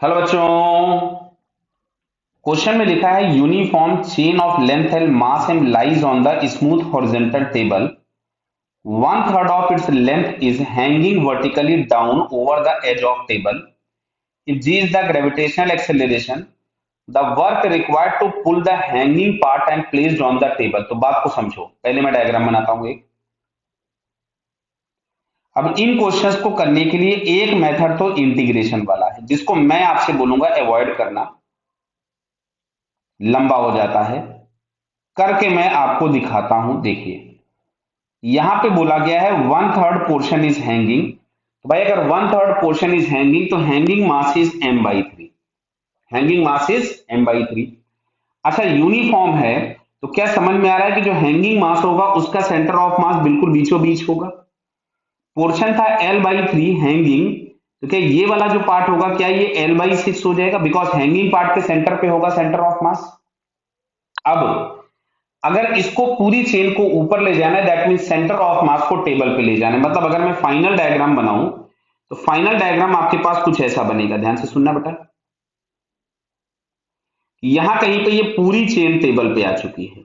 Hello बच्चों। Question में लिखा है uniform chain of length and mass and lies on the smooth horizontal table. One third of its length is hanging vertically down over the edge of table. If g is the gravitational acceleration, the work required to pull the hanging part and placed on the table. तो बात को समझो, पहले मैं diagram बनाता हूं एक। अब इन क्वेश्चंस को करने के लिए एक मेथड तो इंटीग्रेशन वाला है, जिसको मैं आपसे बोलूंगा अवॉइड करना, लंबा हो जाता है। करके मैं आपको दिखाता हूं। देखिए, यहां पे बोला गया है one third portion is hanging. तो भाई अगर one third portion is hanging तो hanging mass is m/3। Hanging mass is m/3। अच्छा, यूनिफॉर्म है तो क्या समझ में आ रहा है कि जो हैंगिंग मास होगा उसका सेंटर ऑफ मास बिल्कुल बीचों बीच होगा। पोर्शन था l/3 हैंगिंग, तो क्या ये वाला जो पार्ट होगा क्या ये l/6 हो जाएगा, बिकॉज हैंगिंग पार्ट के सेंटर पे होगा सेंटर ऑफ मास। अब अगर इसको पूरी चेन को ऊपर ले जाना है, that mean centre of mass को टेबल पे ले जाना है। मतलब अगर मैं फाइनल डायग्राम बनाऊं तो फाइनल डायग्राम आपके पास कुछ ऐसा बनेगा। ध्यान से सुनना बेटा, यहां कहीं पे ये पूरी चेन टेबल पे आ चुकी है।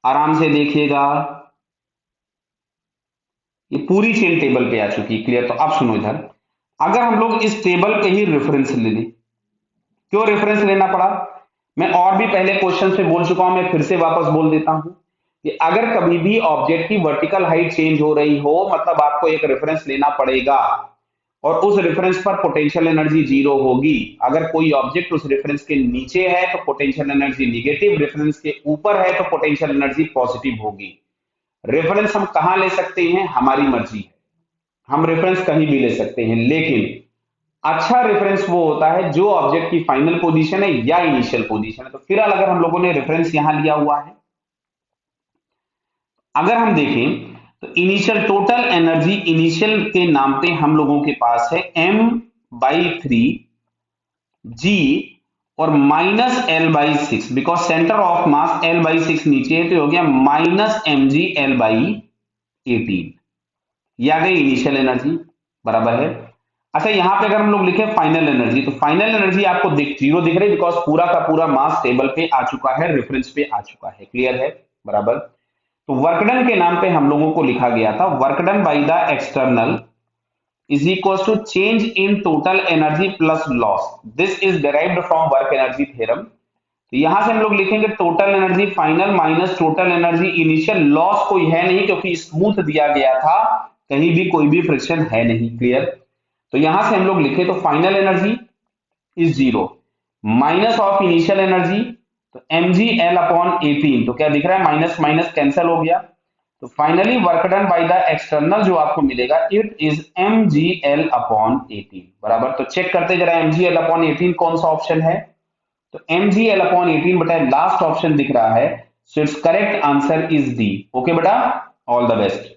आराम से देखिएगा, ये पूरी चेन टेबल पे आ चुकी है। क्लियर? तो अब सुनो इधर, अगर हम लोग इस टेबल पे ही रेफरेंस ले लें। क्यों रेफरेंस लेना पड़ा? मैं और भी पहले क्वेश्चन पे बोल चुका हूं, मैं फिर से वापस बोल देता हूं कि अगर कभी भी ऑब्जेक्ट की वर्टिकल हाइट चेंज हो रही हो, मतलब आपको एक रेफरेंस लेना पड़ेगा और उस रेफरेंस पर पोटेंशियल एनर्जी जीरो होगी। अगर कोई ऑब्जेक्ट उस रेफरेंस के नीचे है तो पोटेंशियल एनर्जी निगेटिव, रेफरेंस के ऊपर है तो पोटेंशियल एनर्जी पॉजिटिव होगी। रेफरेंस हम कहां ले सकते हैं? हमारी मर्जी है, हम रेफरेंस कहीं भी ले सकते हैं, लेकिन अच्छा रेफरेंस वो होता है जो ऑब्जेक्ट की फाइनल पोजीशन है या इनिशियल पोजीशन है। तो फिलहाल अगर हम लोगों ने रेफरेंस यहां लिया हुआ है, अगर हम देखें तो इनिशियल टोटल एनर्जी इनिशियल के नाम पे हम लोगों के पास है m/3 g और -l/6, because centre of mass l/6 नीचे है, तो हो गया -mg/l/18। ये आ गई इनिशियल एनर्जी, बराबर है। अच्छा, यहां पे अगर हम लोग लिखे फाइनल एनर्जी, तो फाइनल एनर्जी आपको जीरो दिख रही है, बिकॉज पूरा का पूरा मास टेबल पे आ चुका है, रेफरेंस पे आ चुका है। क्लियर है? बराबर। तो वर्कडन के नाम पे हम लोगों को लिखा गया था work done by the external is equal to change in total energy plus loss. This is derived from work energy theorem. तो यहां से हम लोग लिखेंगे total energy final minus total energy initial. Loss कोई है नहीं क्योंकि स्मूथ दिया गया था, कहीं भी कोई भी फ्रिक्शन है नहीं। क्लियर? तो यहां से हम लोग लिखे तो final energy is zero, minus of initial energy, तो mg/l/18। तो क्या दिख रहा है? माइनस माइनस कैंसिल हो गया। तो finally work done by the external जो आपको मिलेगा इट इज mgl/18। बराबर। तो चेक करते जरा mgl/18 कौन सा ऑप्शन है। तो mgl/18 बेटा लास्ट ऑप्शन दिख रहा है, so it's correct answer is D. Okay बेटा, ऑल द बेस्ट।